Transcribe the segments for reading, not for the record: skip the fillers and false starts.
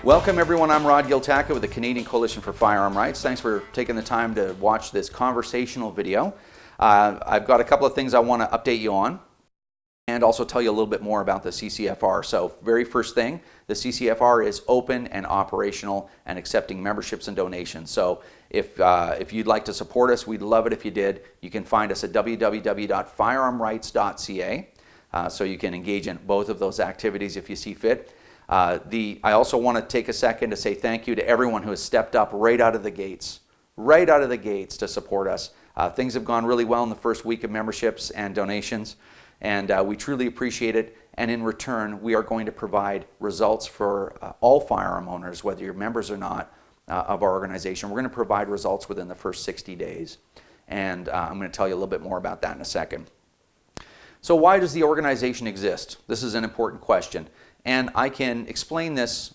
Welcome everyone, I'm Rod Giltaca with the Canadian Coalition for Firearm Rights. Thanks for taking the time to watch this conversational video. I've got a couple of things I want to update you on and also tell you a little bit more about the CCFR. So very first thing, the CCFR is open and operational and accepting memberships and donations. So if you'd like to support us, we'd love it if you did. You can find us at www.firearmrights.ca, so you can engage in both of those activities if you see fit. I also want to take a second to say thank you to everyone who has stepped up right out of the gates to support us. Things have gone really well in the first week of memberships and donations, and we truly appreciate it. And in return, we are going to provide results for all firearm owners, whether you're members or not of our organization. We're going to provide results within the first 60 days. And I'm going to tell you a little bit more about that in a second. So why does the organization exist? This is an important question. And I can explain this,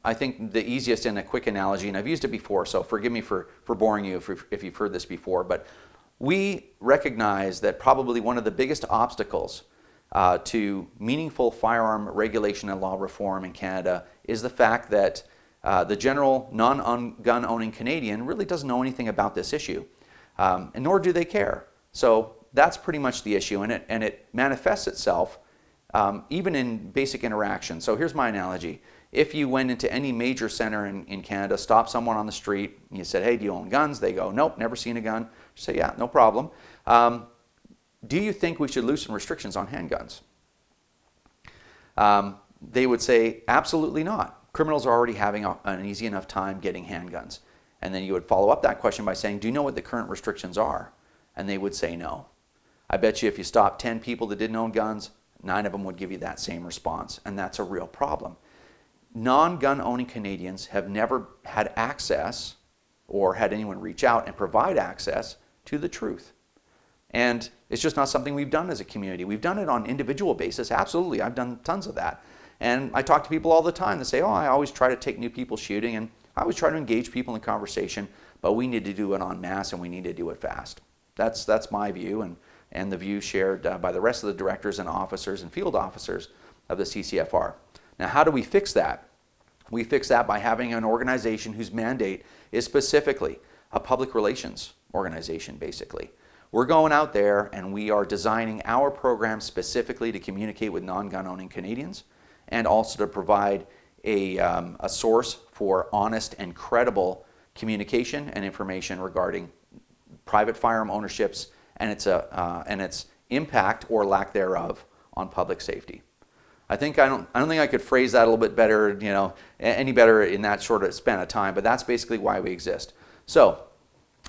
I think, the easiest in a quick analogy, and I've used it before, so forgive me for boring you if you've heard this before, but we recognize that probably one of the biggest obstacles to meaningful firearm regulation and law reform in Canada is the fact that the general non-gun owning Canadian really doesn't know anything about this issue, and nor do they care. So that's pretty much the issue, and it manifests itself even in basic interaction. So here's my analogy. If you went into any major center in Canada, stopped someone on the street, and you said, hey, do you own guns? They go, nope, never seen a gun. You say, yeah, no problem. Do you think we should loosen restrictions on handguns? They would say, absolutely not. Criminals are already having an easy enough time getting handguns. And then you would follow up that question by saying, do you know what the current restrictions are? And they would say no. I bet you if you stopped 10 people that didn't own guns, 9 of them would give you that same response, and that's a real problem. Non-gun owning Canadians have never had access or had anyone reach out and provide access to the truth. And it's just not something we've done as a community. We've done it on individual basis, absolutely. I've done tons of that. And I talk to people all the time that say, oh, I always try to take new people shooting, and I always try to engage people in conversation, but we need to do it en masse and we need to do it fast. That's my view, and the view shared by the rest of the directors and officers and field officers of the CCFR. Now, how do we fix that? We fix that by having an organization whose mandate is specifically a public relations organization, basically. We're going out there and we are designing our program specifically to communicate with non-gun owning Canadians and also to provide a source for honest and credible communication and information regarding private firearm ownerships and its impact or lack thereof on public safety. I don't think I could phrase that a little bit better, any better in that short of span of time, but that's basically why we exist. So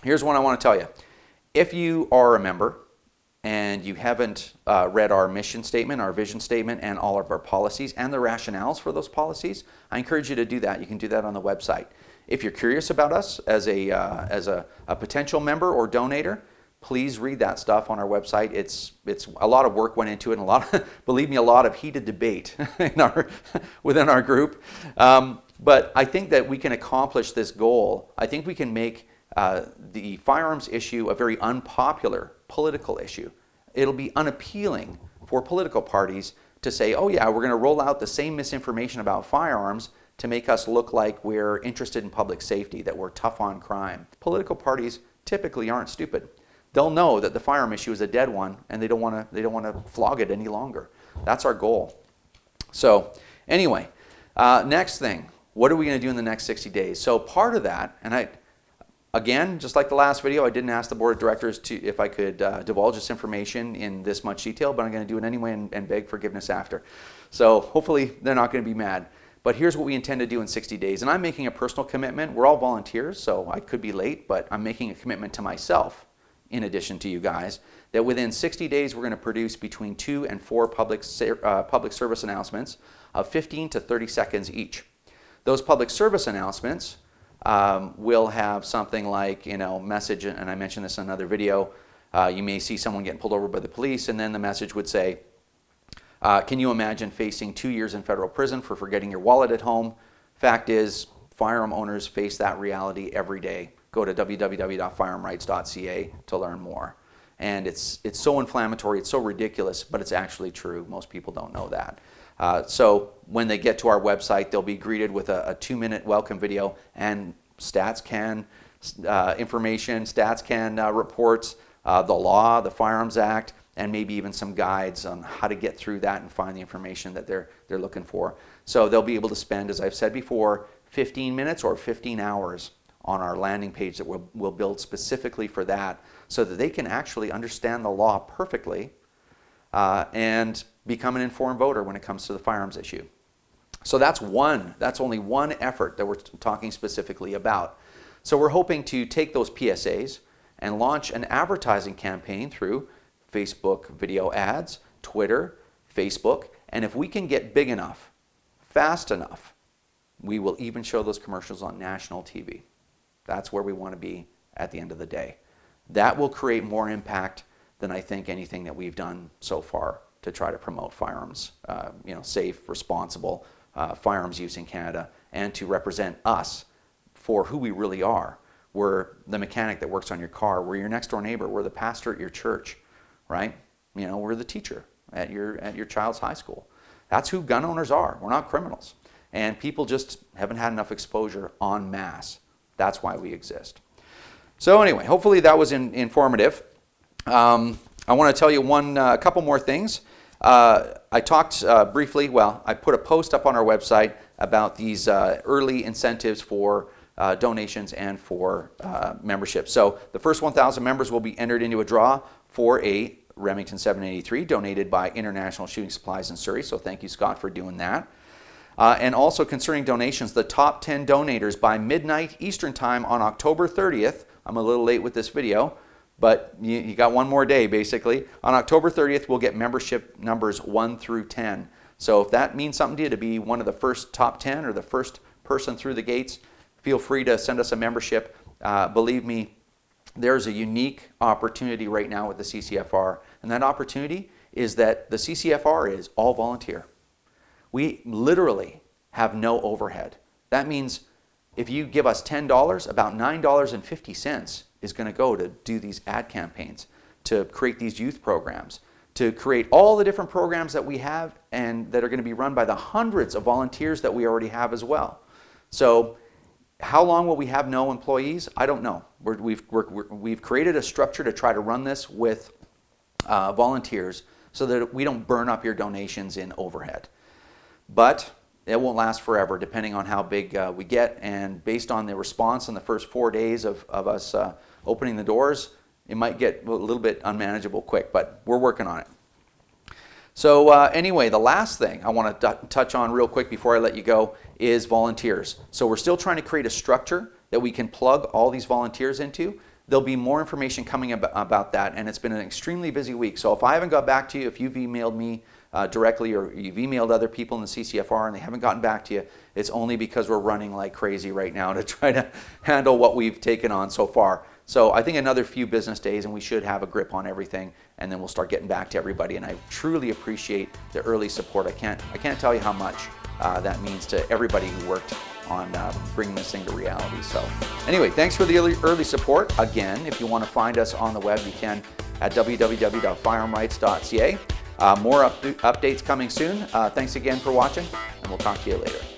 here's what I want to tell you. If you are a member and you haven't read our mission statement, our vision statement, and all of our policies and the rationales for those policies, I encourage you to do that. You can do that on the website. If you're curious about us as a potential member or donator, please read that stuff on our website. It's a lot of work went into it, and believe me, a lot of heated debate within our group. But I think that we can accomplish this goal. I think we can make the firearms issue a very unpopular political issue. It'll be unappealing for political parties to say, oh yeah, we're going to roll out the same misinformation about firearms to make us look like we're interested in public safety, that we're tough on crime. Political parties typically aren't stupid. They'll know that the firearm issue is a dead one, and they don't want to flog it any longer. That's our goal. So anyway, next thing, what are we going to do in the next 60 days? So part of that, and again, just like the last video, I didn't ask the board of directors if I could divulge this information in this much detail, but I'm going to do it anyway and beg forgiveness after. So hopefully they're not going to be mad. But here's what we intend to do in 60 days. And I'm making a personal commitment. We're all volunteers, so I could be late, but I'm making a commitment to myself, in addition to you guys, that within 60 days we're going to produce between 2 and 4 public service announcements of 15 to 30 seconds each. Those public service announcements will have something like, message, and I mentioned this in another video, you may see someone getting pulled over by the police, and then the message would say, can you imagine facing 2 years in federal prison for forgetting your wallet at home? Fact is, firearm owners face that reality every day. Go to www.firearmrights.ca to learn more. And it's so inflammatory, it's so ridiculous, but it's actually true. Most people don't know that. So when they get to our website, they'll be greeted with a 2-minute welcome video and StatsCan information, StatsCan reports, the law, the Firearms Act, and maybe even some guides on how to get through that and find the information that they're looking for. So they'll be able to spend, as I've said before, 15 minutes or 15 hours on our landing page that we'll build specifically for that, so that they can actually understand the law perfectly and become an informed voter when it comes to the firearms issue. So that's only one effort that we're talking specifically about. So we're hoping to take those PSAs and launch an advertising campaign through Facebook video ads, Twitter, Facebook, and if we can get big enough, fast enough, we will even show those commercials on national TV. That's where we want to be at the end of the day. That will create more impact than I think anything that we've done so far to try to promote firearms, safe, responsible firearms use in Canada, and to represent us for who we really are. We're the mechanic that works on your car. We're your next door neighbor. We're the pastor at your church, right? We're the teacher at your child's high school. That's who gun owners are. We're not criminals. And people just haven't had enough exposure en masse. That's why we exist. So anyway, hopefully that was informative. I want to tell you a couple more things. I talked briefly, I put a post up on our website about these early incentives for donations and for membership. So the first 1,000 members will be entered into a draw for a Remington 783 donated by International Shooting Supplies in Surrey. So thank you, Scott, for doing that. And also concerning donations, the top 10 donators by midnight Eastern Time on October 30th, I'm a little late with this video, but you got one more day basically. On October 30th, we'll get membership numbers 1 through 10. So if that means something to you to be one of the first top 10 or the first person through the gates, feel free to send us a membership. Believe me, there's a unique opportunity right now with the CCFR, and that opportunity is that the CCFR is all volunteer. We literally have no overhead. That means if you give us $10, about $9.50 is going to go to do these ad campaigns, to create these youth programs, to create all the different programs that we have and that are going to be run by the hundreds of volunteers that we already have as well. So how long will we have no employees? I don't know. We've created a structure to try to run this with volunteers so that we don't burn up your donations in overhead. But it won't last forever, depending on how big we get, and based on the response in the first 4 days of us opening the doors, it might get a little bit unmanageable quick, but we're working on it. So anyway, the last thing I want to touch on real quick before I let you go is volunteers. So we're still trying to create a structure that we can plug all these volunteers into. There'll be more information coming about that, and it's been an extremely busy week. So if I haven't got back to you, if you've emailed me directly or you've emailed other people in the CCFR and they haven't gotten back to you, it's only because we're running like crazy right now to try to handle what we've taken on so far. So I think another few business days and we should have a grip on everything, and then we'll start getting back to everybody. And I truly appreciate the early support. I can't tell you how much that means to everybody who worked on bringing this thing to reality. So anyway, thanks for the early support. Again, if you want to find us on the web, you can at www.firearmrights.ca. More updates coming soon. Thanks again for watching, and we'll talk to you later.